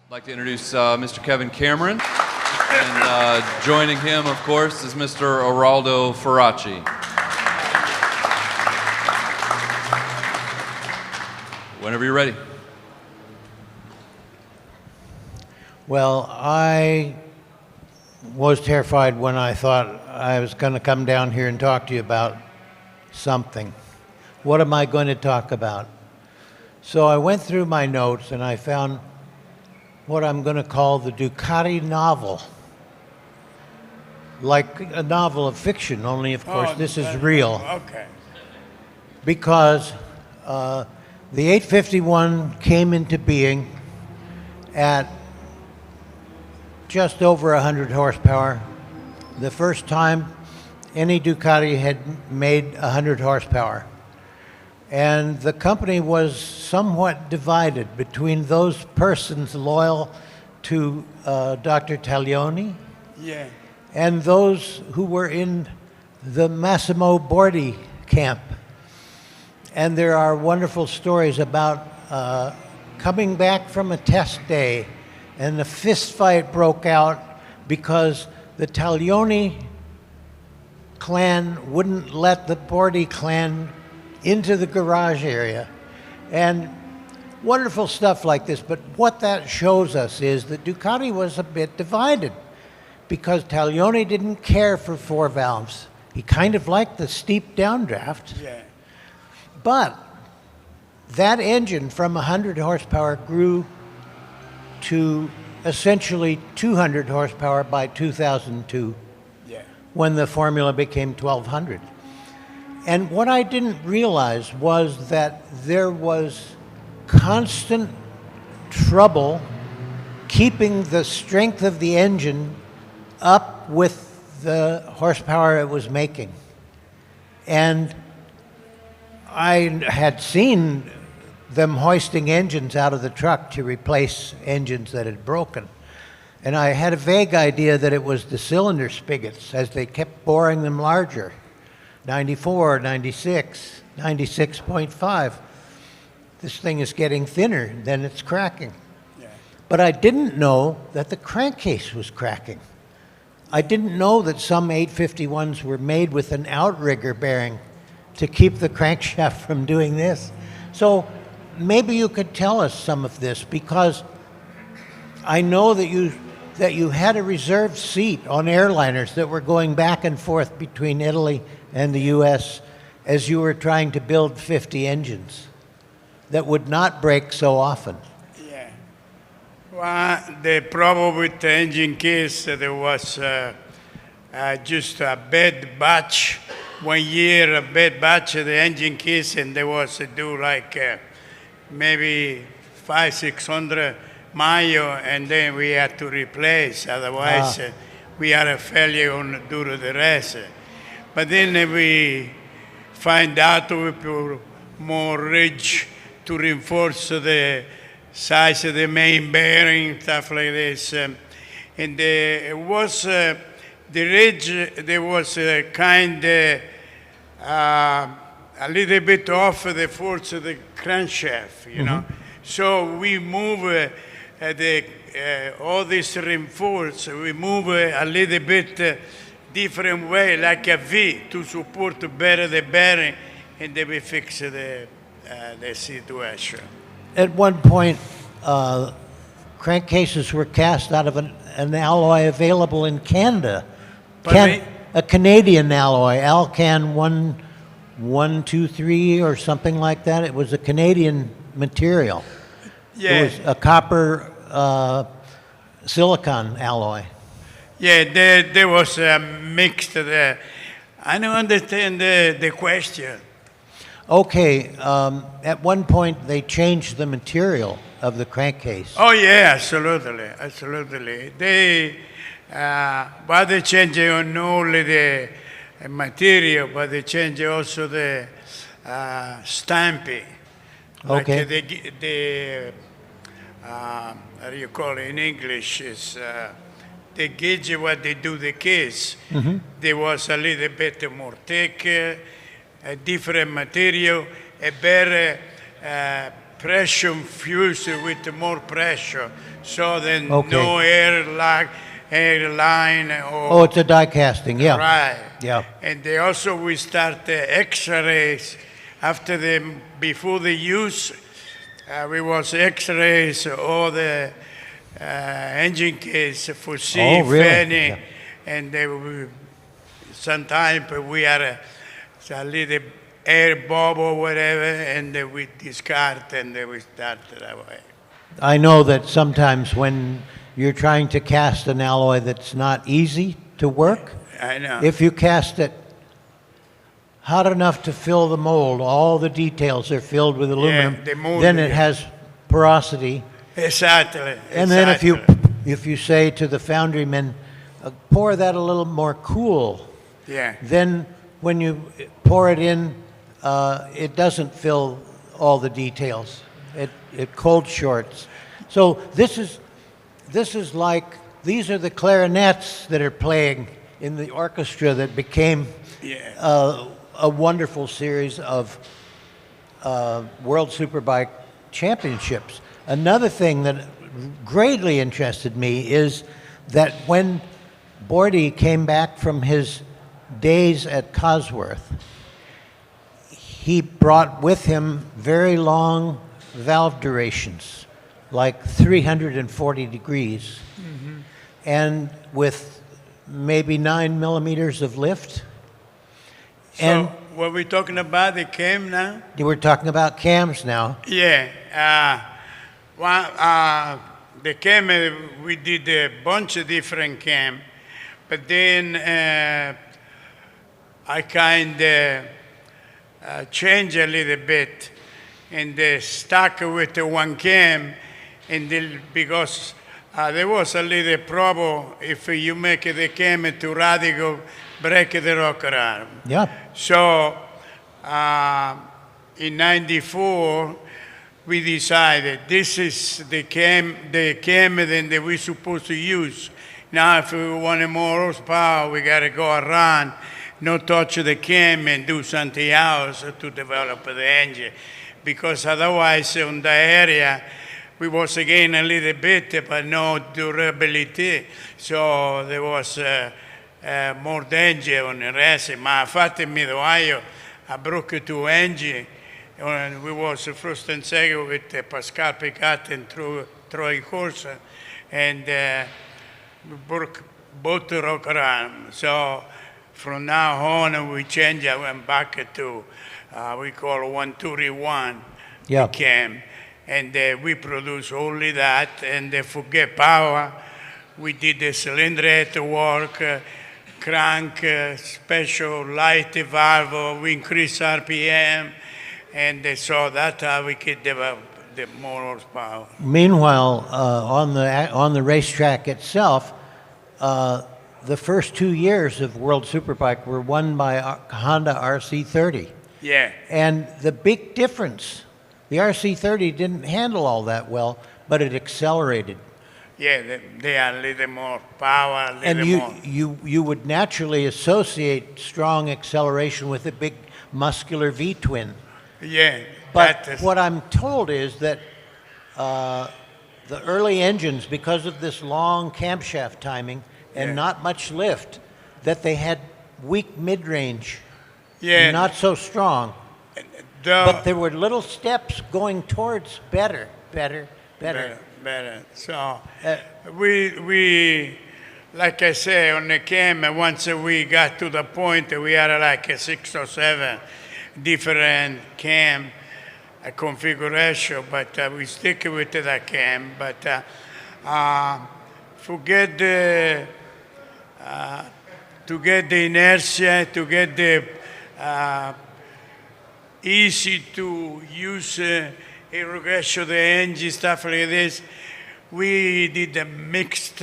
I'd like to introduce Mr. Kevin Cameron, and joining him, of course, is Mr. Eraldo Ferracci. Whenever you're ready. Well, I was terrified when I thought I was going to come down here and talk to you about something. What am I going to talk about? So I went through my notes and I found what I'm going to call the Ducati novel. Like a novel of fiction, only of course this is real. Okay. Because the 851 came into being at just over 100 horsepower. The first time any Ducati had made 100 horsepower. And the company was somewhat divided between those persons loyal to Dr. Taglioni Yeah. and those who were in the Massimo Bordi camp. And there are wonderful stories about coming back from a test day, and a fist fight broke out because the Taglioni clan wouldn't let the Bordi clan into the garage area. And wonderful stuff like this. But what that shows us is that Ducati was a bit divided because Taglioni didn't care for four valves. He kind of liked the steep downdraft. Yeah. But that engine from 100 horsepower grew to essentially 200 horsepower by 2002, Yeah. when the formula became 1200. And what I didn't realize was that there was constant trouble keeping the strength of the engine up with the horsepower it was making. And I had seen them hoisting engines out of the truck to replace engines that had broken. And I had a vague idea that it was the cylinder spigots as they kept boring them larger. 94, 96, 96.5. This thing is getting thinner, then it's cracking. Yeah. But I didn't know that the crankcase was cracking. I didn't know that some 851s were made with an outrigger bearing to keep the crankshaft from doing this. So maybe you could tell us some of this, because I know that you had a reserved seat on airliners that were going back and forth between Italy and the US as you were trying to build 50 engines that would not break so often. Yeah. Well, the problem with the engine case, there was just a bad batch. 1 year, a bad batch of the engine case, and there was to do like maybe 500-600 mile, and then we had to replace. Otherwise, we had a failure on due to the rest. But then we find out we put more ridge to reinforce the size of the main bearing, stuff like this. And it was the ridge, there was a kind a little bit off the force of the crankshaft, you know. So we move all this reinforce, we move a little bit different way, like a V, to support better the bearing, and then we fix the situation. At one point, crankcases were cast out of an alloy available in Canada. A Canadian alloy, Alcan 123 or something like that. It was a Canadian material. Yeah. It was a copper silicon alloy. Yeah, there was a mixed there. I don't understand the question. Okay, at one point they changed the material of the crankcase. Oh yeah, absolutely, absolutely. But they change not only the material, but they change also the stamping. Okay. Like the how do you call it in English? Is the gauge what they do the case. There was a little bit more thick, a different material, a better pressure fuse with more pressure, so then Okay. no airline or Oh, it's a die casting, yeah. right. Yeah. And they also we start the X-rays before the use. We was X-rays all the engine case for see Oh, if really? any, Yeah. and sometimes we are a little air bubble or whatever, and we discard and we start that way. I know that sometimes when you're trying to cast an alloy that's not easy to work, I know. if you cast it hot enough to fill the mold, all the details are filled with aluminum, the mold, then it yeah. has porosity. Exactly. And then exactly. if you say to the foundryman, pour that a little more cool, Yeah. then when you pour it in, it doesn't fill all the details. It cold shorts. So this is like, these are the clarinets that are playing in the orchestra that became Yeah. a wonderful series of World Superbike Championships. Another thing that greatly interested me is that when Bordy came back from his days at Cosworth, he brought with him very long valve durations, like 340 degrees, and with maybe 9 millimeters of lift. So And what we talking about, the cam now? we're talking about cams now. Yeah. The cam, we did a bunch of different cam, but then I kind of changed a little bit and stuck with the one cam, and because there was a little problem if you make the cam too radical, break the rocker arm. Yeah. So in '94, we decided this is the cam that we're supposed to use. Now, if we want more horsepower, we got to go around, not touch the cam and do something else to develop the engine. Because otherwise, in the area, we was again a little bit, but no durability. So there was more danger on the rest. Ma infatti in Midoaio I broke 2 engines. And we was first and second with Pascal Picat and Troy Corsa, and we broke both rocker arms. So from now on, we changed. I went back to we call 131 Yeah. cam, and we produce only that. And forget power, we did the cylinder head work, crank, special light valve. We increase RPM. And so that's how we could develop the more horsepower. Meanwhile, on the racetrack itself, the first 2 years of World Superbike were won by Honda RC30. Yeah. And the big difference, the RC30 didn't handle all that well, but it accelerated. Yeah, they are a little more power, a little And more. you would naturally associate strong acceleration with a big muscular V-twin. Yeah. But that is- what I'm told is that the early engines, because of this long camshaft timing and Yeah. not much lift, that they had weak mid-range, yeah, not so strong. the- But there were little steps going towards better. better. So we, like I say, on the cam, once we got to the point, we had like a 6 or 7 different cam configuration, but we stick with that cam. But forget to get the inertia, to get the easy to use irrigation of the engine, stuff like this. We did a mixed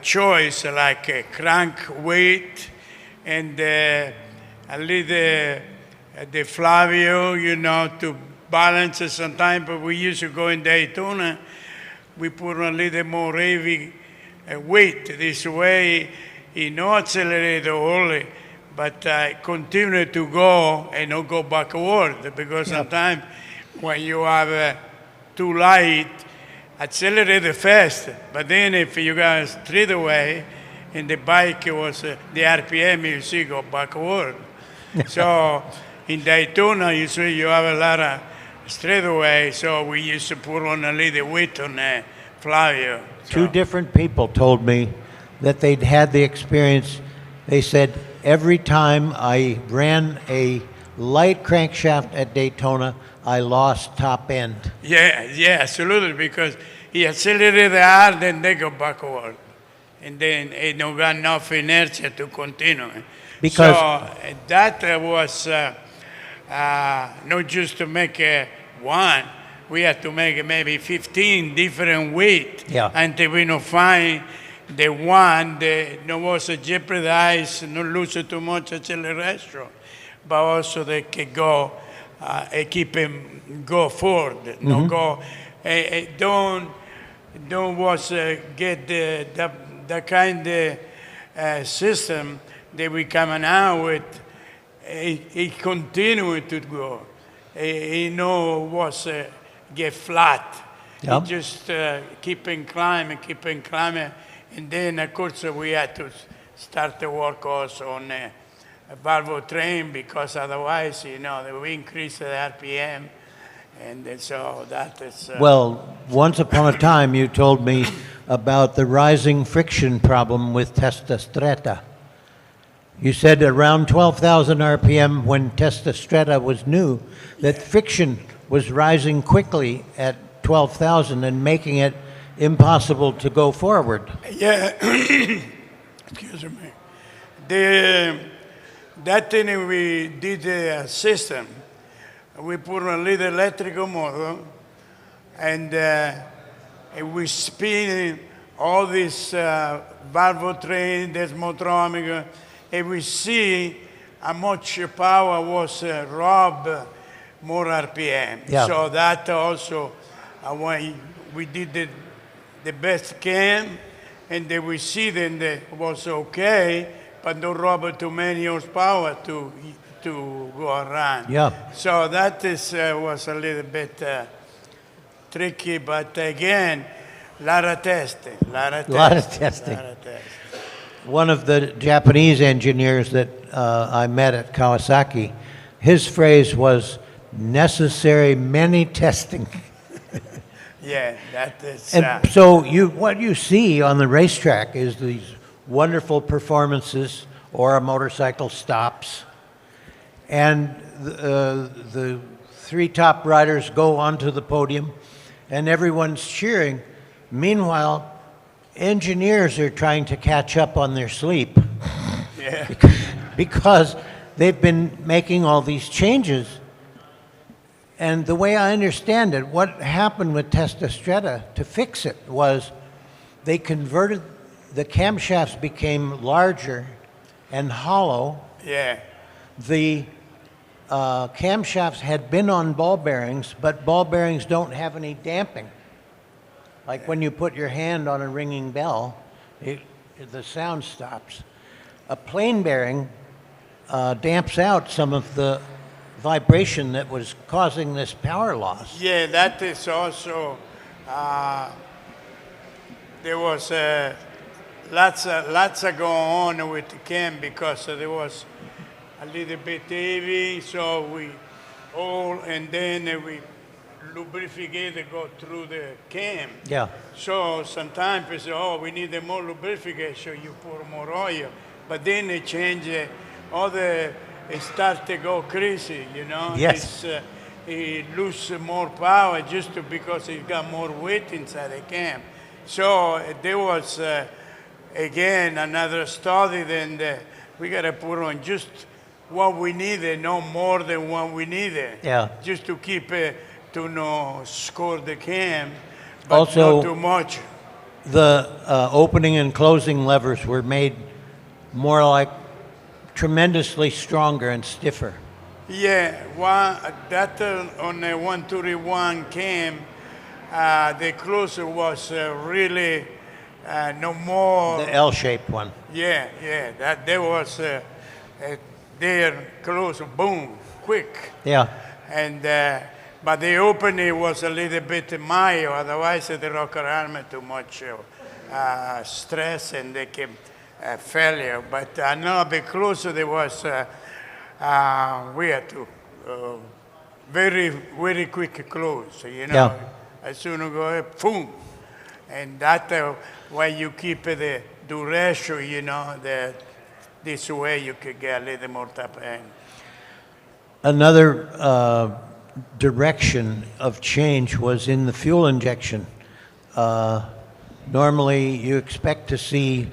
choice, like a crank weight and a little the Flavio, to balance it sometimes. But we used to go in Daytona, we put a little more heavy weight. This way, not accelerate only, but continue to go and not go backward. Because sometimes when you have too light, accelerate fast. But then if you go straight away, and the bike was the RPM, you see go backward. So in Daytona, you see you have a lot of straightaway. So we used to put on a little weight on the flyer. Two different people told me that they'd had the experience. They said, every time I ran a light crankshaft at Daytona, I lost top end. Yeah, absolutely, because he accelerated hard and they go backward. And then it don't got enough inertia to continue. Because so that was not just to make one. We had to make maybe 15 different weight until we don't find the one that no was jeopardize, not lose too much acceleration, but also they can go keep him go forward. No go, don't was get the kind of system that we coming out with. It continued to go. He no was get flat. Yep. He just keep on climbing, and then of course we had to start to work also on a valve train, because otherwise, we increase the RPM, and so that is. Well, once upon a time, you told me about the rising friction problem with Testa Stretta. You said around 12,000 RPM when Testa Stretta was new, that friction was rising quickly at 12,000 and making it impossible to go forward. Yeah, excuse me. That thing we did a system. We put a little electrical motor, and we spin all this valve train, this motorometer, and we see how much power was robbed, more RPM. Yeah. So that also, when we did the best cam, and then we see then that it was okay, but don't rob too many horsepower to go around. Yeah. So that was a little bit tricky, but again, lot of testing. One of the Japanese engineers that I met at Kawasaki, his phrase was, necessary many testing. Yeah, that is. And so what you see on the racetrack is these wonderful performances, or a motorcycle stops, and the three top riders go onto the podium, and everyone's cheering. Meanwhile, engineers are trying to catch up on their sleep. Yeah. Because they've been making all these changes. And the way I understand it, what happened with Testa Stretta to fix it was they converted, the camshafts became larger and hollow. Yeah. The camshafts had been on ball bearings, but ball bearings don't have any damping. Like when you put your hand on a ringing bell, the sound stops. A plain bearing damps out some of the vibration that was causing this power loss. Yeah, that is also, there was lots of going on with the cam, because there was a little bit heavy, so we all, and then we lubricate to go through the cam. Yeah. So sometimes we say, oh, we need more lubrication, you pour more oil. But then they change it starts to go crazy, Yes. It loses more power just because it got more weight inside the cam. So there was, again, another study, then we got to put on just what we needed, no more than what we needed. Yeah. Just to keep it, to not score the cam, but Also, not too much. The opening and closing levers were made more like tremendously stronger and stiffer. Yeah, that on the 131 cam, the closer was really no more. The L-shaped one. Yeah, that there was there close, boom, quick. Yeah. And But the opening was a little bit mild, otherwise the rocker arm too much stress and they came failure. But now a bit closer there was we had to very, very quick close, you know. Yeah. As soon as you go, boom. And that why you keep the duration, you know, this way you could get a little more tap in. Another direction of change was in the fuel injection. Normally, you expect to see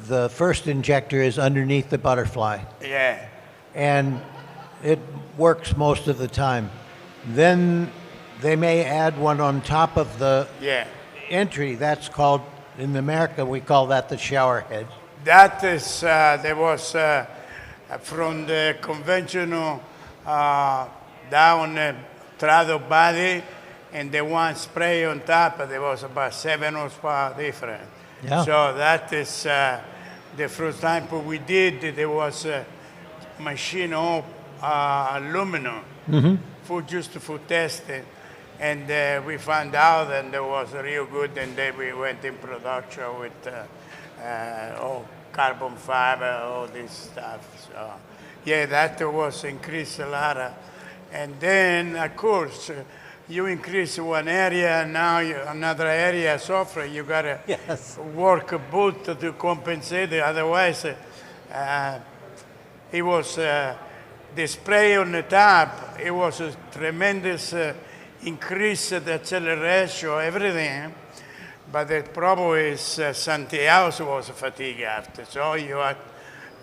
the first injector is underneath the butterfly, Yeah. and it works most of the time. Then they may add one on top of the Yeah. entry. That's called, in America, we call that the shower head. That is, there was from the conventional down throttle body and the one spray on top, there was about 7 horsepower difference. Yeah. So that is the first time we did, there was a machine of aluminum for just for testing. And we found out and it was real good, and then we went in production with all carbon fiber, all this stuff. So, yeah, that was increased a lot. And then, of course, you increase one area, now another area suffer. You gotta work both to compensate. Otherwise, it was the spray on the top. It was a tremendous increase the acceleration, everything. But the problem is something else was fatigue after. So you had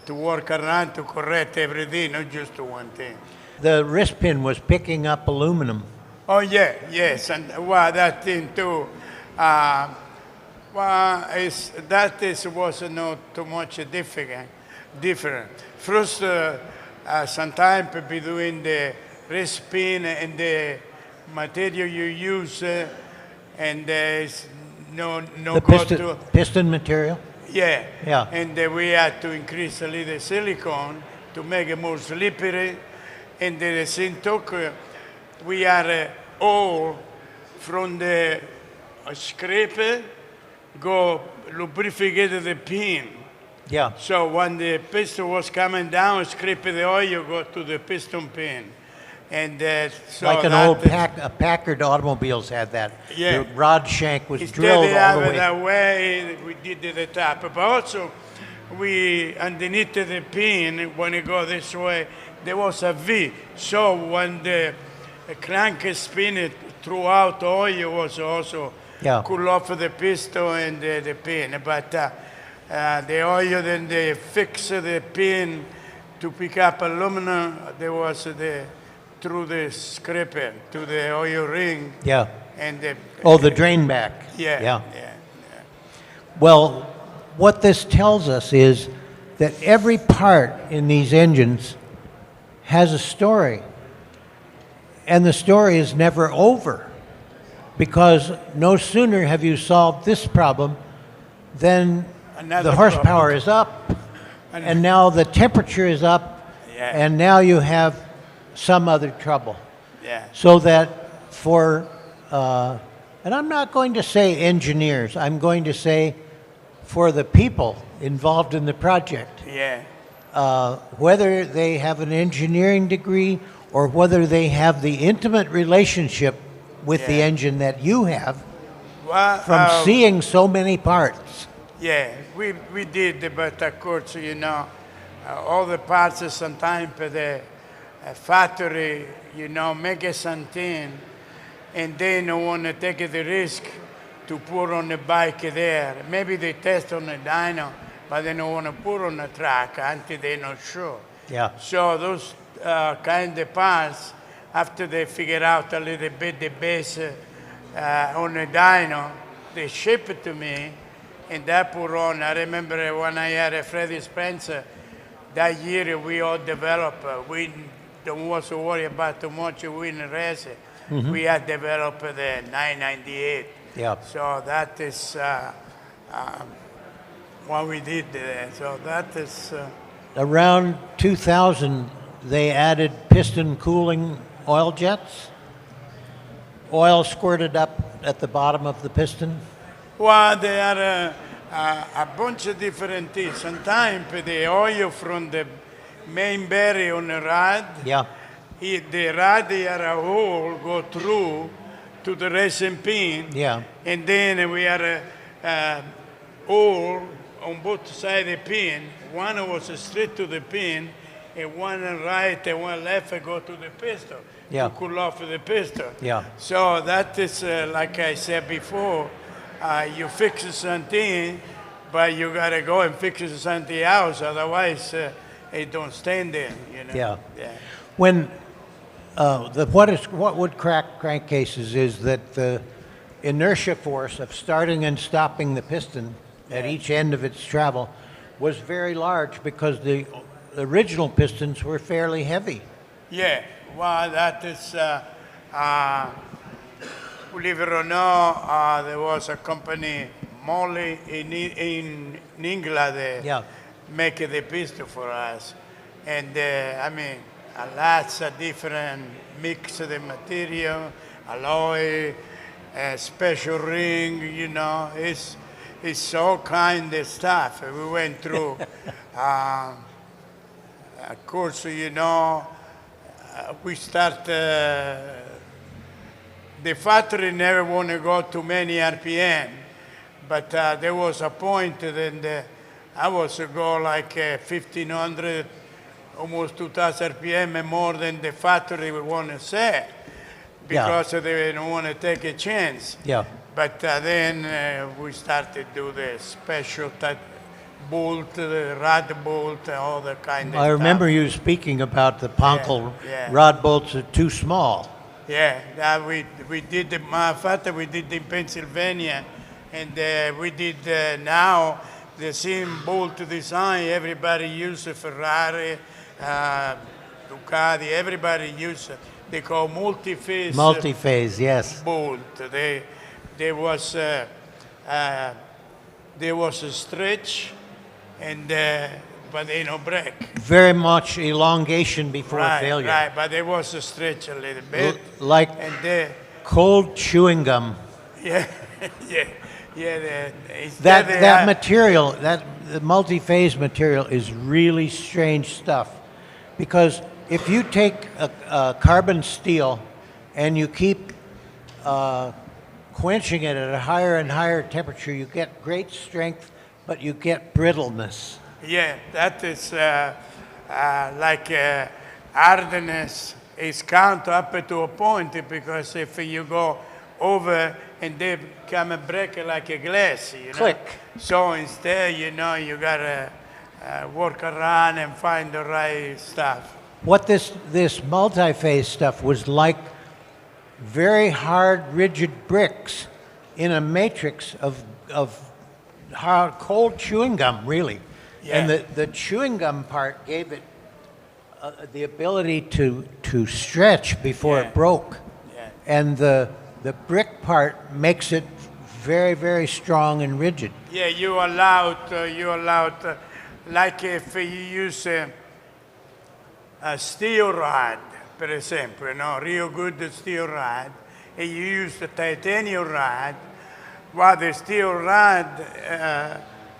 to work around to correct everything, not just one thing. The wrist pin was picking up aluminum. Oh yeah, yes, and well, that thing too. Was not too much different. First, sometimes between the wrist pin and the material you use, and there's no The go piston material? yeah. Yeah. And we had to increase a little silicone to make it more slippery. And the same token, we are all from the scraper go lubricate the pin. Yeah. So when the piston was coming down, scrape the oil, go to the piston pin. And so Like an that old is- Packard automobiles had that. Yeah. The rod shank was Instead drilled they all have the it way. that way, we did the top. But also, we, underneath the pin, when it go this way, there was a V. So when the crank is spinning throughout the oil was also Yeah. cool off the piston and the pin. But the oil, then they fix the pin to pick up aluminum. There was through the scraper to the oil ring. Yeah. And Oh, the drain back. yeah, Yeah. yeah. Well, what this tells us is that every part in these engines has a story. And the story is never over. Because no sooner have you solved this problem than Another the horsepower problem. is up, and now the temperature is up, Yeah. and now you have some other trouble. Yeah. So that for, and I'm not going to say engineers, I'm going to say for the people involved in the project, Yeah. whether they have an engineering degree or whether they have the intimate relationship with the Yeah. engine that you have Well, from seeing so many parts. yeah, we did, but of course, you know, all the parts sometimes the factory, you know, make something, and they don't want to take the risk to put on the bike there. Maybe they test on the dyno, but they don't want to put on the track until they're not sure. Yeah. So those kind of parts, after they figure out a little bit the base on the dyno, they ship it to me, and that put on. I remember when I had a Freddie Spencer, that year we all developed, we don't want to worry about too much win race. We had developed the 998. Yeah. So that is what we did there. So that is... Around 2000, they added piston cooling oil jets. oil squirted up at the bottom of the piston? Well, there are a bunch of different things. Sometimes the oil from the main bearing on the rod, Yeah. the rod had a hole go through to the racing pin. Yeah. And then we had a hole on both sides of the pin. One was straight to the pin, and one right and one left go to the piston. Yeah. To cool off the piston. Yeah. So that is, like I said before, you fix something, but you gotta go and fix something else. Otherwise, it don't stand there. You know. Yeah. Yeah. When what would crack crankcases is that the inertia force of starting and stopping the piston at each end of its travel was very large because the original pistons were fairly heavy. Yeah. Well, that is. Believe it or not, there was a company, Molly, in England, Yeah. make the piston for us. And I mean, lots of different mix of the material, alloy, special ring, you know, it's all kind of stuff. We went through, of course, you know, we start, the factory never want to go too many RPM, but there was a point that I was to go like 1,500, almost 2,000 RPM more than the factory would want to set because they don't want to take a chance. Yeah. But then we started to do the special type bolt, the rod bolt, all the kind of stuff. I remember you speaking about the Ponkel yeah. rod bolts are too small. Yeah, we did the matter we did in Pennsylvania, and we did now the same bolt design. Everybody uses Ferrari, Ducati. Everybody uses. They call multi-phase. Multi-phase, yes. Bolt. There was a stretch, and but they no break. Very much elongation before failure. Right, but there was a stretch a little bit. Like and cold chewing gum. Yeah, yeah. That material, the multi-phase material is really strange stuff. Because if you take a carbon steel and you keep quenching it at a higher and higher temperature, you get great strength, but you get brittleness. Yeah, that is like hardness is count up to a point, because if you go over and they come and break it like a glass, you know. Click. So instead, you know, you gotta work around and find the right stuff. What this multi-phase stuff was like, very hard, rigid bricks in a matrix of hard, cold chewing gum, really. Yeah. And the chewing gum part gave it the ability to stretch before it broke. Yeah. And the brick part makes it very, very strong and rigid. Yeah, you allowed, like if you use a steel rod, for example, you know, real good steel rod, and you use the titanium rod, while the steel rod,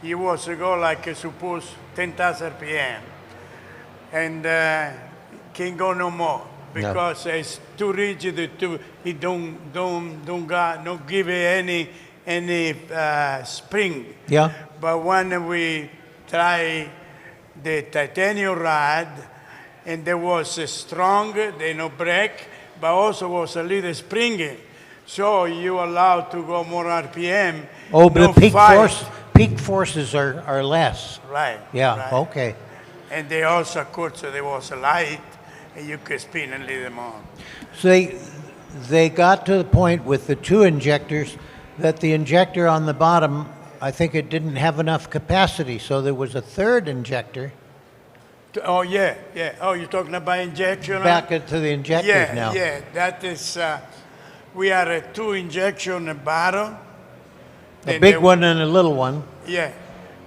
you was to go like, suppose, 10,000 RPM, and can't go no more, because it's too rigid, it don't give it any spring. Yeah. But when we try the titanium rod, and there was a strong, they no break, but also was a little springy. So you allowed to go more RPM. Oh, but no the peak forces are less. Right. Yeah, right. okay. And they also, of course, there was a light, and you could spin a little more. So they got to the point with the two injectors that the injector on the bottom, I think it didn't have enough capacity, so there was a third injector. Oh, yeah. Oh, you're talking about injection? Back into the injectors now. Yeah, that is, we are a 2 injection bottle. A big one and a little one. Yeah,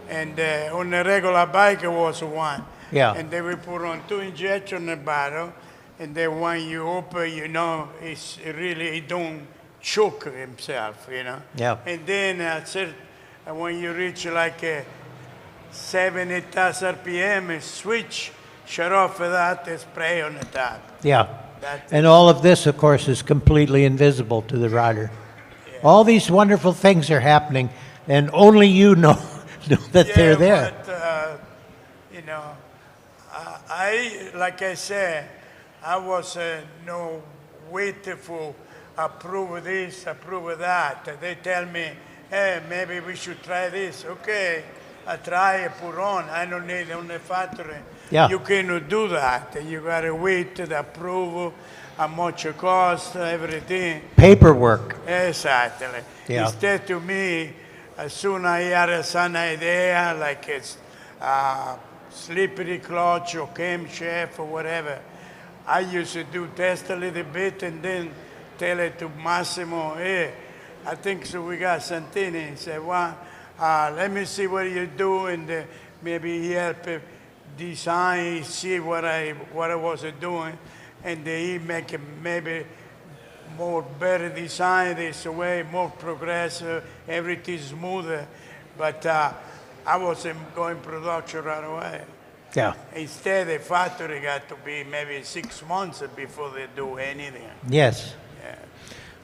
and on a regular bike it was 1. Yeah. And then we put on 2 injection in the bottle, and then when you open, you know, it's really, he don't choke himself, you know. Yeah. And then when you reach like 70,000 RPM, switch, shut off that, and spray on the top. Yeah. That's And all of this, of course, is completely invisible to the rider. All these wonderful things are happening, and only you know, that they're there. But, you know, like I said, I was no wait for approve this, approve that. They tell me, hey, maybe we should try this. Okay, I try it, put on. I don't need it on the factory. Yeah. You cannot do that. You gotta wait to the approval, how much it costs, everything. Paperwork. Exactly. Yeah. Instead to me, as soon as I had some idea, like it's slippery clutch or camshaft or whatever, I used to do test a little bit and then tell it to Massimo, hey, I think so we got Santini. He said, well, let me see what you do, and maybe he help design, see what I was doing, and he make maybe more better design this way, more progressive, everything smoother. But I wasn't going production right away. Yeah. Instead, the factory got to be maybe 6 months before they do anything. Yes. Yeah.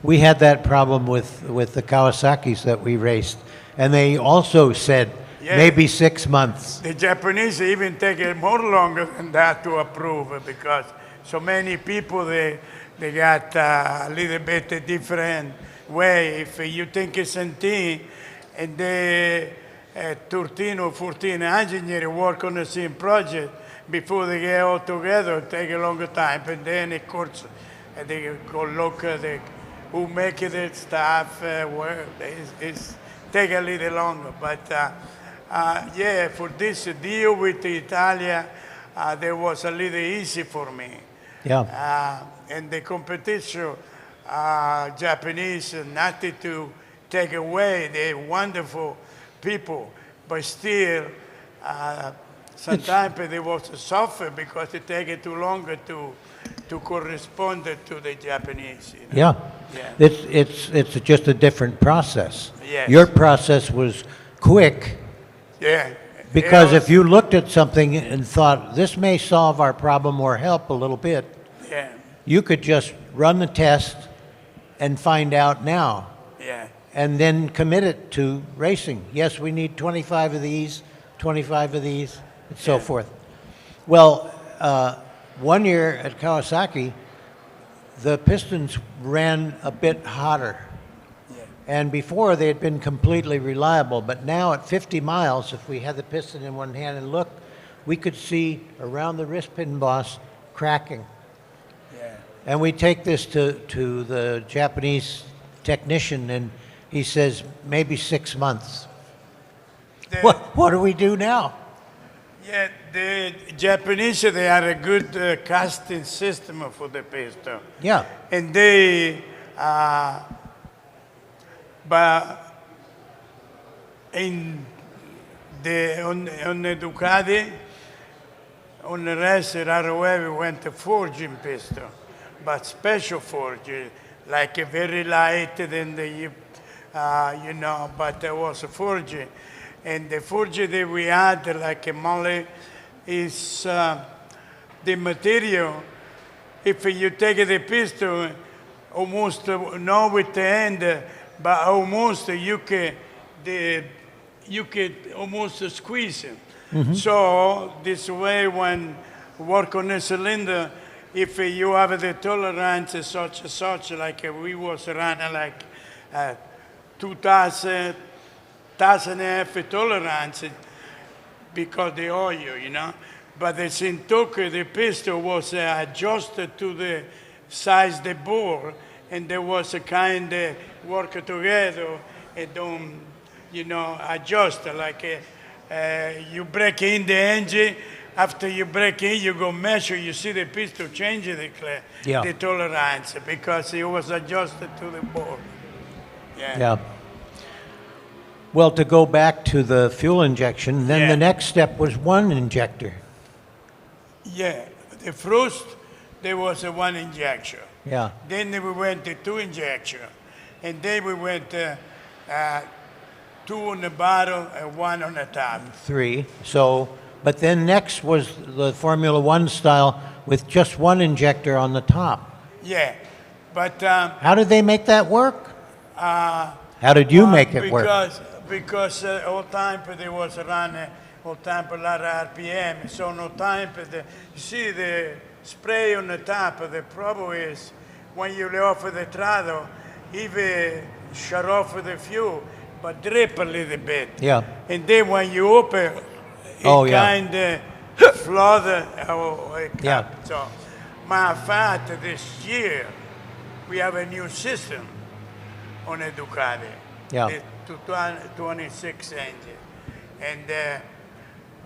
We had that problem with the Kawasaki's that we raced, and they also said Yeah. maybe 6 months. The Japanese even take it more longer than that to approve it because so many people, they got a little bit a different way. If you think it's something and they 13 or 14 engineers work on the same project, before they get all together, it take a longer time. And then, of course, they go look at who make the stuff, where it's take a little longer. But yeah, for this deal with Italia, there was a little easy for me. Yeah. And the competition, Japanese, nothing to take away. They're wonderful people, but still, sometimes they was suffer because it take too long to correspond to the Japanese. You know? Yeah. Yeah. It's just a different process. Yes. Your process was quick, Yeah. because Yeah. if you looked at something and thought, this may solve our problem or help a little bit, Yeah. you could just run the test and find out now, Yeah. and then commit it to racing. Yes, we need 25 of these, 25 of these, and so forth. Well, one year at Kawasaki, the pistons ran a bit hotter. And before they had been completely reliable, but now at 50 miles, if we had the piston in one hand and look, we could see around the wrist pin boss cracking. Yeah. And we take this to the Japanese technician, and he says, maybe 6 months. What do we do now? Yeah, the Japanese, they had a good casting system for the piston. Yeah. And they, but on the Ducati, on the rest, right away we went to forging piston, but special forging, like a very light, then the, you know, but there was a forging. And the forging that we had, like a moly, is the material. If you take the piston, almost not with the end, but almost you can almost squeeze it. Mm-hmm. So this way, when work on a cylinder, if you have the tolerance such, like we was running like 2,000 F tolerance because the oil, you know. But the Sintoku, the piston was adjusted to the size of the bore, and there was a kind of work together and don't, you know, adjust. Like you break in the engine, after you break in, you go measure, you see the piston change the tolerance because it was adjusted to the bore. Yeah. Well, to go back to the fuel injection, then the next step was one injector. Yeah, the first there was a one injection. Yeah. Then we went to two injection, and then we went two on the bottom and one on the top. 3. So, but then next was the Formula One style with just one injector on the top. Yeah, but How did they make that work? How did you make it work? Because all time they was running all time a lot of RPM, so no time you see the spray on the top. The problem is when you lay off the throttle, even shut off the fuel, but drip a little bit. Yeah. And then when you open, it kind of flood our cap. Yeah. So, matter of fact, this year we have a new system on a Ducati. Yeah. The 26 engine. And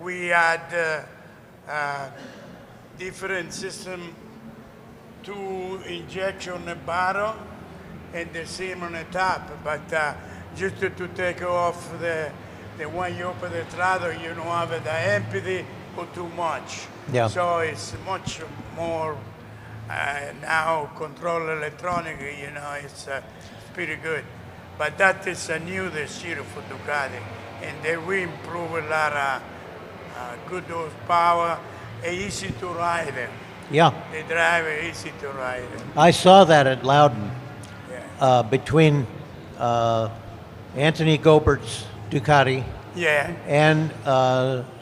we had different system, 2 injection on the bottom and the same on the top. But just to take off the when you open the throttle, you don't have the empty or too much. Yeah. So it's much more now control electronic, it's pretty good. But that is new this year for Ducati. And they will improve a lot of good horsepower, easy to ride. Yeah. The driver easy to ride. I saw that at Loudon Yeah. between Anthony Gobert's Ducati Yeah. and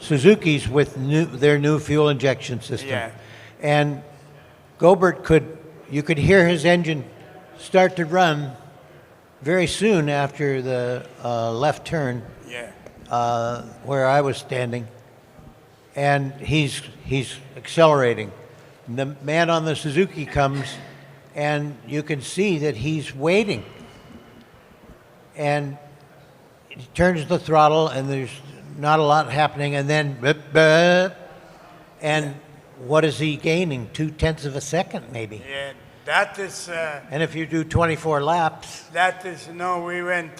Suzuki's with their new fuel injection system. Yeah. And Gobert you could hear his engine start to run very soon after the left turn Yeah. where I was standing. And he's accelerating. The man on the Suzuki comes, and you can see that he's waiting. And he turns the throttle, and there's not a lot happening, and then, and what is he gaining? 0.2 of a second, maybe. Yeah. That is. And if you do 24 laps, That is no. We went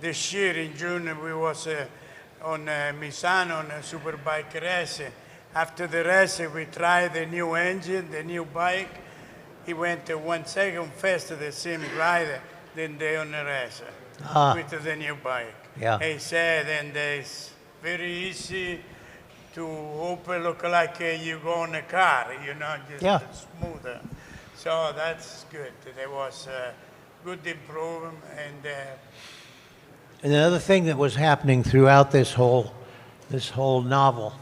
this year in June. We was on Misano on a superbike race. After the race, we tried the new engine, the new bike. He went 1 second faster the same rider than they on the race with the new bike. Yeah. He said, and it's very easy to open, look like you go on a car, just smoother. So that's good. There was good improvement, and another thing that was happening throughout this whole novel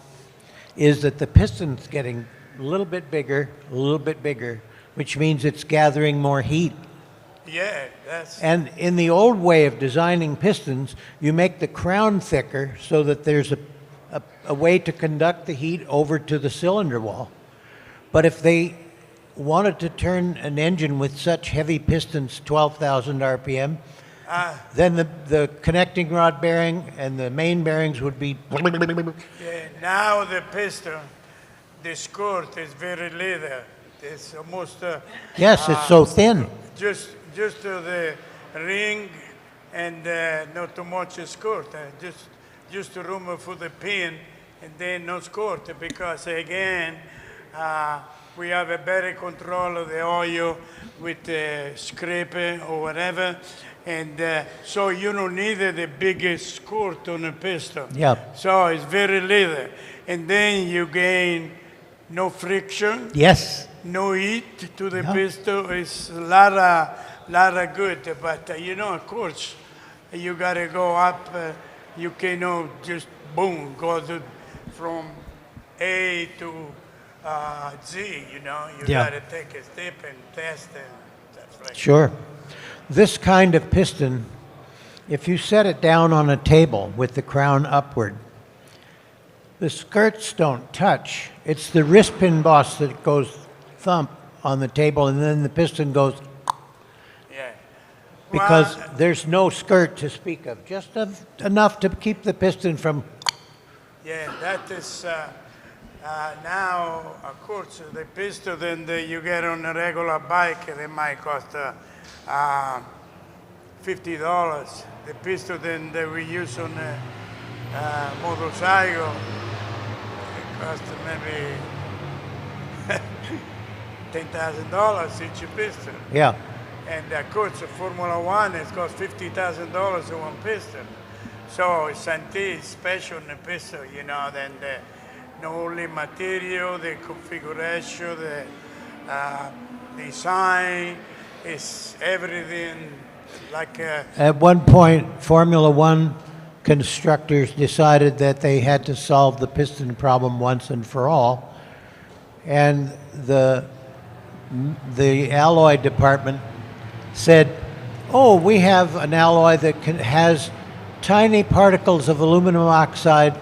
is that the piston's getting a little bit bigger, which means it's gathering more heat. yeah, that's And in the old way of designing pistons, you make the crown thicker so that there's a way to conduct the heat over to the cylinder wall. But if they wanted to turn an engine with such heavy pistons, 12,000 RPM, then the connecting rod bearing and the main bearings would be... yeah. Now the piston, the skirt is very little. It's almost Yes, it's so thin. just the ring and not too much skirt. Just room for the pin and then no skirt because again we have a better control of the oil with the scraper or whatever. And so you don't need the biggest skirt on a piston. Yeah. So it's very little. And then you gain no friction, Yes. no heat to the Yeah. piston. It's a lot of good. But, of course, you got to go up. You cannot just, boom, from A to Z, You Yeah. got to take a step and test and stuff like Sure. This kind of piston, if you set it down on a table with the crown upward, the skirts don't touch. It's the wrist pin boss that goes thump on the table, and then the piston goes Yeah. because Well, there's no skirt to speak of, just enough to keep the piston from... yeah, that is now, of course, the piston that you get on a regular bike, they might cost $50. The piston that we use on a motorcycle, it costs maybe $10,000 each piston. Yeah. And of course, Formula One, it costs $50,000 one piston. So Santee is special in the piston, you know, then not only material, the configuration, the design, is everything like At one point, Formula One constructors decided that they had to solve the piston problem once and for all. And the alloy department said, oh, we have an alloy that has tiny particles of aluminum oxide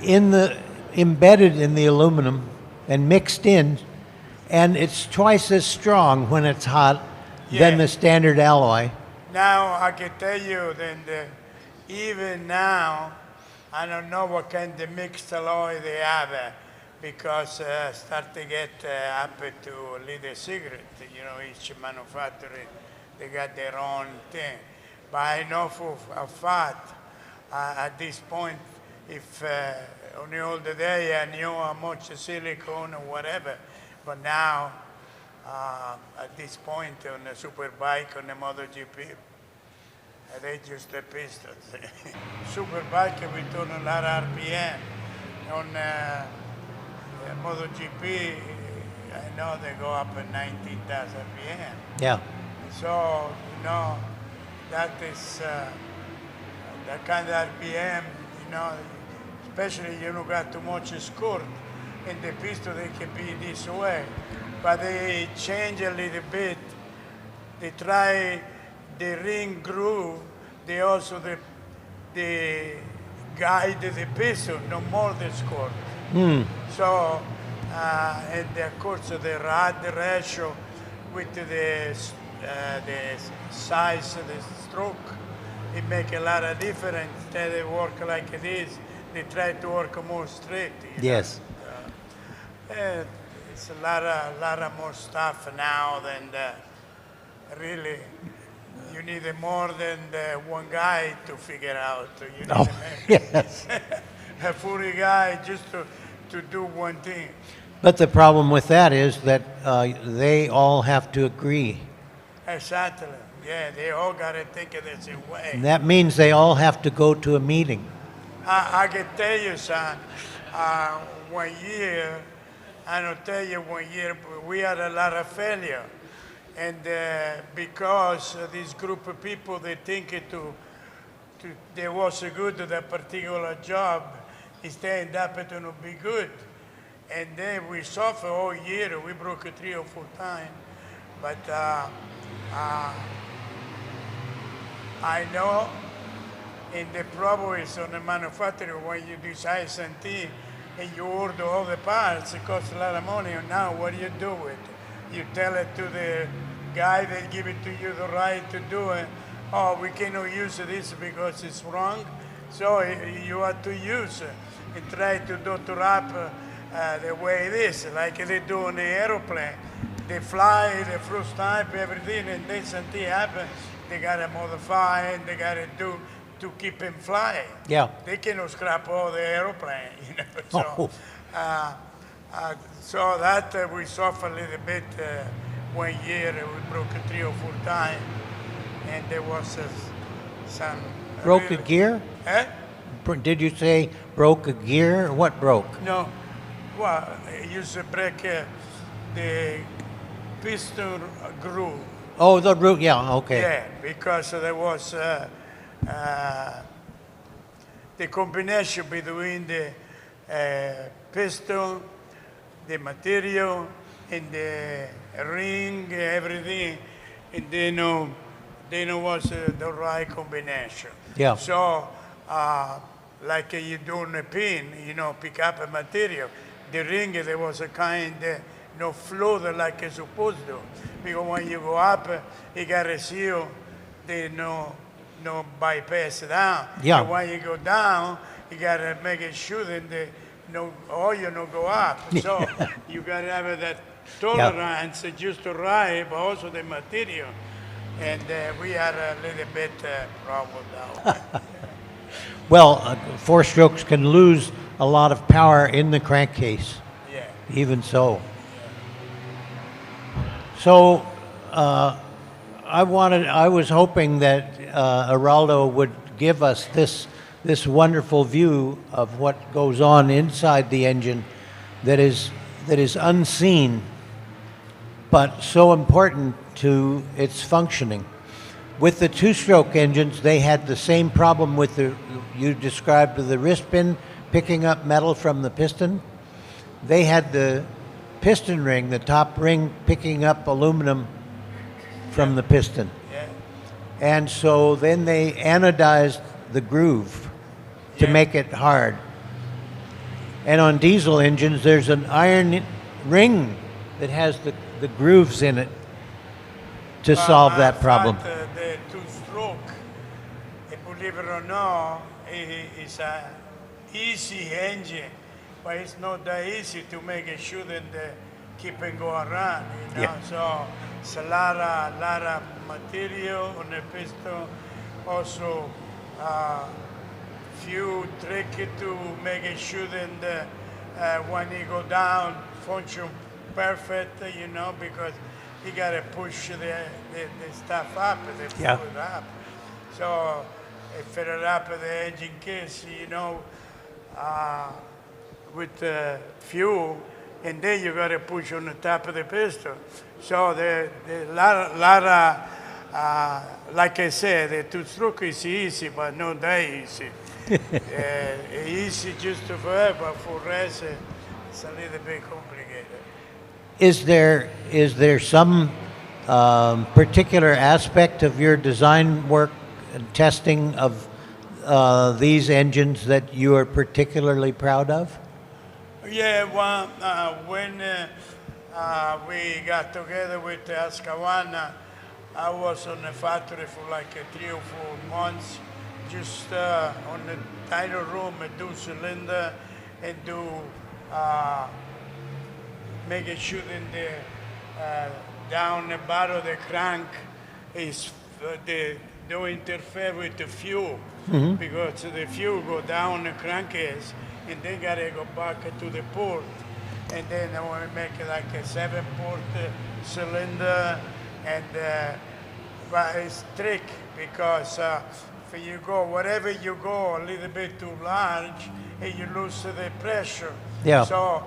embedded in the aluminum and mixed in, and it's twice as strong when it's hot than the standard alloy. Now I can tell you that even now, I don't know what kind of mixed alloy they have because start to get up to little secret. You know, each manufacturer, they got their own thing. But I know for a fact, at this point, if on the old day I knew how much silicone or whatever, but now at this point on the Superbike, on the MotoGP, they just the pistons. Superbike, we turn a lot of RPM. On MotoGP, I know they go up at 19,000 RPM. Yeah. So, you know, that is that kind of RPM, you know, especially you don't got too much skirt in the piston, they can be this way. But they change a little bit. They try the ring groove, they also the guide the piston, no more the skirt. So, and of course the rod ratio with the size of the stroke, it make a lot of difference. Instead they work like it is, they try to work more straight. Yes. It's a lot of more stuff now than really. You need more than one guy to figure out. You need Yes. a full guy just to do one thing. But the problem with that is that they all have to agree. Exactly. Yeah, they all got to think of the same way. And that means they all have to go to a meeting. I can tell you, son, 1 year, I don't tell you 1 year, but we had a lot of failure. And because this group of people, they think they was so good at that particular job, it end up to not be good. And then we suffer all year. We broke it 3 or 4 times. But I know in the problem is on the manufacturer when you decide something and you order all the parts, it costs a lot of money. And now what do you do with it? You tell it to the guy that give it to you the right to do it. Oh, we cannot use this because it's wrong. So you have to use it and try to do to wrap the way it is, like they do on the aeroplane. They fly the first type, everything, and then something happens. They gotta modify and they gotta do to keep him flying. Yeah. They cannot scrap all the aeroplane, you know. So, Oh. so that we suffer a little bit. 1 year we broke it 3 or 4 times, and there was some. Broke really, a gear? Eh? Did you say broke a gear? What broke? No. Well, I used to break the piston groove. Oh, the root. Yeah. Okay. Yeah, because there was the combination between the piston, the material, and the ring, everything, and then was the right combination. Yeah. So, like you do on a pin, you know, pick up a material. The ring, there was a kind no flow like it's supposed to. Because when you go up, you got to seal, they no bypass down. Yeah. And when you go down, you got to make sure that no oil no go up. So you got to have that tolerance just to right, but also the material. And we had a little bit problem now. Well, 4-strokes can lose a lot of power in the crankcase. Yeah. Even so. So I was hoping that Eraldo would give us this wonderful view of what goes on inside the engine that is unseen, but so important to its functioning. With the two-stroke engines, they had the same problem with you described the wrist pin picking up metal from the piston. They had the piston ring, the top ring, picking up aluminum from the piston. Yeah. And so then they anodized the groove to make it hard. And on diesel engines, there's an iron ring that has the grooves in it to solve that problem. The two-stroke, believe it or not, is a easy engine, but it's not that easy to make it shouldn't keep and go around, you know. Yeah. So it's a lot of material on the piston. Also, few tricky to make it shouldn't when you go down function perfect, you know, because you gotta push the stuff up, the fluid up. So it fitted up the engine case, you know, with fuel, and then you gotta push on the top of the piston. So the lot of like I said, the two-stroke is easy, but not that easy. Easy just to work, but for rest, it's a little bit complicated. Is there some particular aspect of your design work and testing of these engines that you are particularly proud of? Yeah, well, when we got together with Ascawana, I was on the factory for like 3 or 4 months, just on the dyno room and do cylinder and do making sure that the down the bottom of the crank is don't interfere with the fuel, because the fuel go down the crankcase and they gotta go back to the port, and then I want to make it like a 7-port cylinder, and but it's tricky because if you go wherever you go a little bit too large, and you lose the pressure. Yeah. So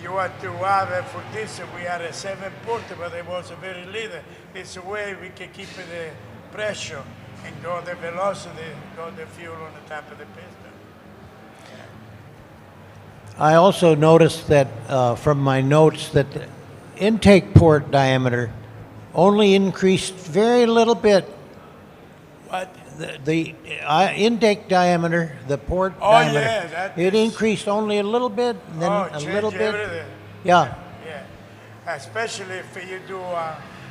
you have to have it for this. We had a 7-port, but it was very little. This way we can keep the pressure and go the velocity, go the fuel on the top of the piston. I also noticed that from my notes that the intake port diameter only increased very little bit. What? The intake diameter, the port diameter, yeah, that it is- increased only a little bit, and then a change little bit. everything. Yeah, Yeah, especially if you do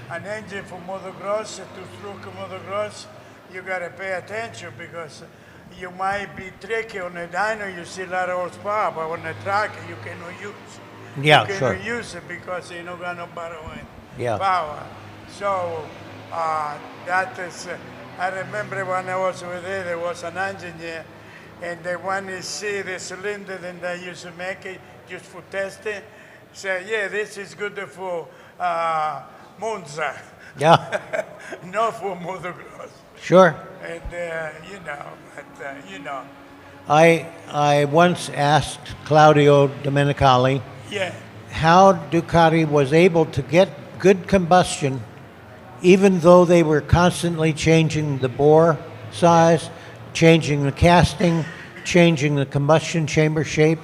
an engine for motocross, a two-stroke motocross, you gotta pay attention because you might be tricky on the dyno, you see a lot of horsepower, but on the track you cannot use. Yeah, you sure. cannot use it because you don't got no Yeah. power. So that is, I remember when I was over there was an engineer, and they want to see the cylinder that they used to make it just for testing. Say, yeah, this is good for Monza, yeah, not for motocross. sure. And you know, but you know, I once asked Claudio Domenicali yeah, how Ducati was able to get good combustion even though they were constantly changing the bore size, changing the casting, changing the combustion chamber shape.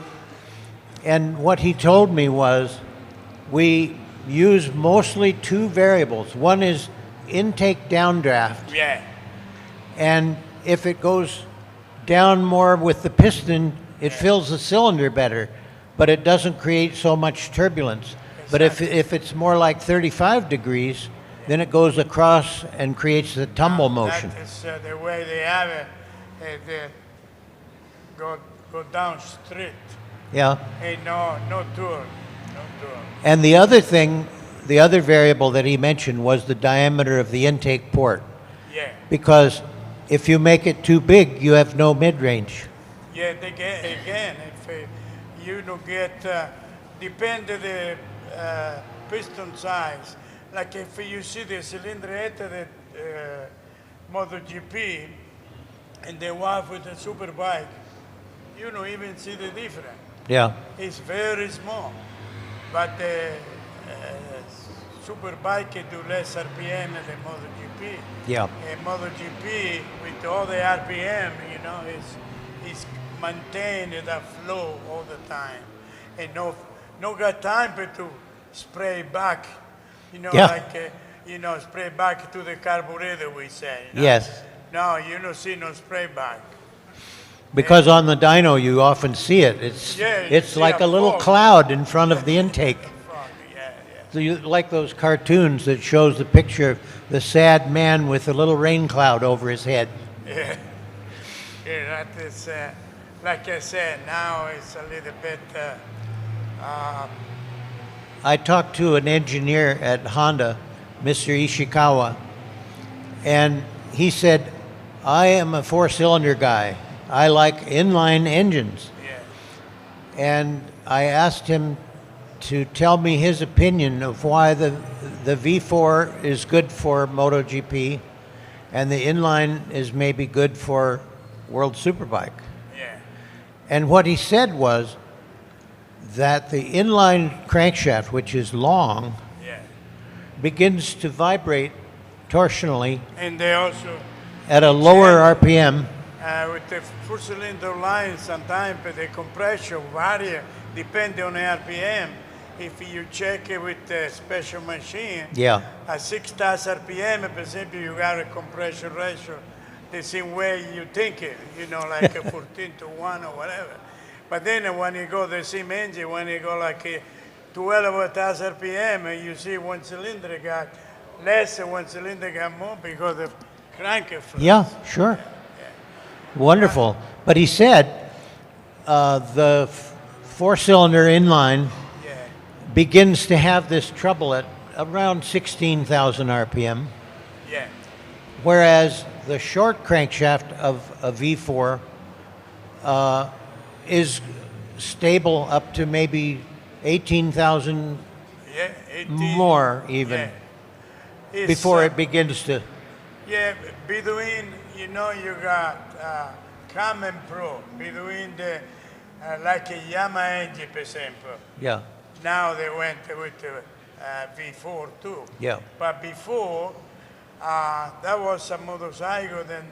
And what he told me was we use mostly 2 variables. One is intake downdraft, yeah, and if it goes down more with the piston, it fills the cylinder better, but it doesn't create so much turbulence. But if it's more like 35 degrees, then it goes across and creates the tumble motion. That is the way they have it. They go down straight. Yeah. Hey, no turn, no turn. And the other thing, the other variable that he mentioned was the diameter of the intake port. Yeah, Because if you make it too big, you have no mid-range. yeah. They get, again, if you don't get, depend the piston size. Like if you see the cylinder head of the MotoGP and the one with the superbike, you don't even see the difference. Yeah. It's very small, but the superbike can do less RPM than MotoGP. Yeah. And MotoGP with all the RPM, you know, is maintaining that flow all the time, and no got time to spray back, you know, Yeah. like spray back to the carburetor, we say. You know? Yes. No, you don't see no spray back. Because on the dyno you often see it. Yeah, you It's see like a a little fog. cloud in front of the intake. Yeah. So you like those cartoons that shows the picture of the sad man with a little rain cloud over his head. Yeah, that is, like I said, now it's a little bit, I talked to an engineer at Honda, Mr. Ishikawa, and he said, I am a four-cylinder guy. I like inline engines. yeah, And I asked him to tell me his opinion of why the V4 is good for MotoGP and the inline is maybe good for World Superbike. yeah, And what he said was that the inline crankshaft, which is long, yeah. begins to vibrate torsionally And they also, at a lower RPM. with the four-cylinder line, sometimes the compression vary depending on the RPM. If you check it with the special machine, Yeah, at 6,000 RPM, for example, you got a compression ratio the same way you think it, you know, like a 14 to 1 or whatever. But then when you go the same engine, when you go like a 12,000 RPM, you see one cylinder got less and one cylinder got more because of crank effect. yeah, sure. Wonderful. But he said the four-cylinder inline Yeah, begins to have this trouble at around 16,000 RPM, yeah, whereas the short crankshaft of a V4 is stable up to maybe 18,000 yeah. 18, more even yeah. It's, before it begins to. Yeah, between, you know, you got Common Pro, between the, like a Yamaha engine, for example. Yeah, Now they went with the V4 too. yeah, But before, that was a motorcycle, and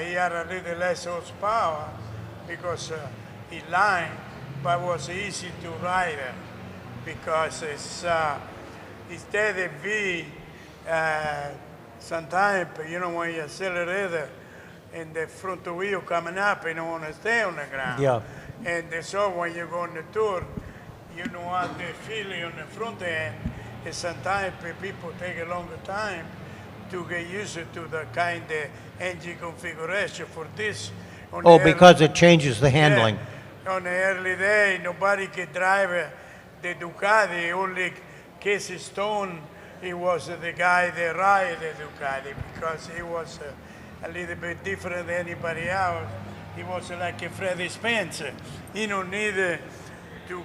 he had a little less horsepower because he lined, but was easy to ride because it's instead of V, sometimes, you know, when you accelerate and the front wheel coming up, you don't want to stay on the ground. yeah, And so when you go on the tour, you don't want the feeling on the front end. And sometimes people take a longer time to get used to the kind of engine configuration for this. On oh, the because it changes the handling. yeah, on the early day, nobody could drive the Ducati. Only Casey Stone, he was the guy that ride the Ducati because he was a little bit different than anybody else. He was like a Freddie Spencer. He don't need to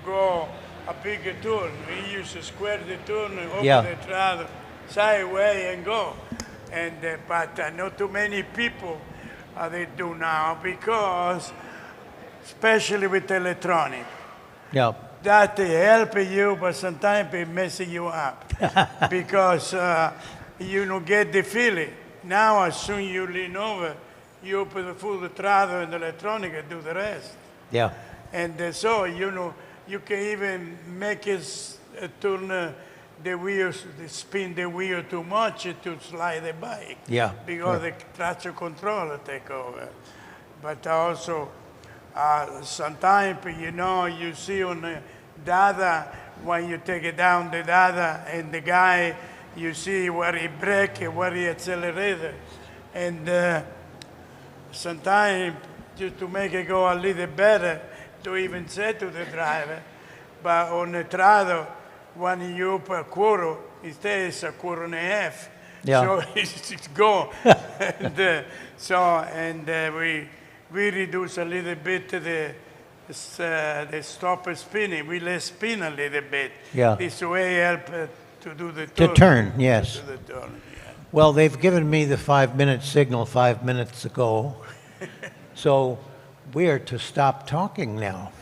go a bigger turn. He used to square the turn, open Yeah. the throttle sideways and go. And but not too many people they do now because, especially with electronic, Yeah, that help you, but sometimes it messes you up because you don't get the feeling. Now, as soon you lean over, you open the full throttle and the electronic and do the rest. yeah, And so, you know, you can even make it turn the wheels, spin the wheel too much to slide the bike. yeah. Because sure. the traction controller take over. But also, sometimes, you know, you see on the data, when you take it down the data, and the guy, you see where he brake and where he accelerated. And sometimes, just to make it go a little better, to even say to the driver, but on the throttle, when you up a quarter, instead it's a quarter and a half. Yeah. So it's go. And we reduce a little bit the they stop spinning. We let spin a little bit. Yeah. This way help to do the To turn. turn, yes. To do the turn, yeah. Well, they've given me the 5-minute signal 5 minutes ago, so we are to stop talking now.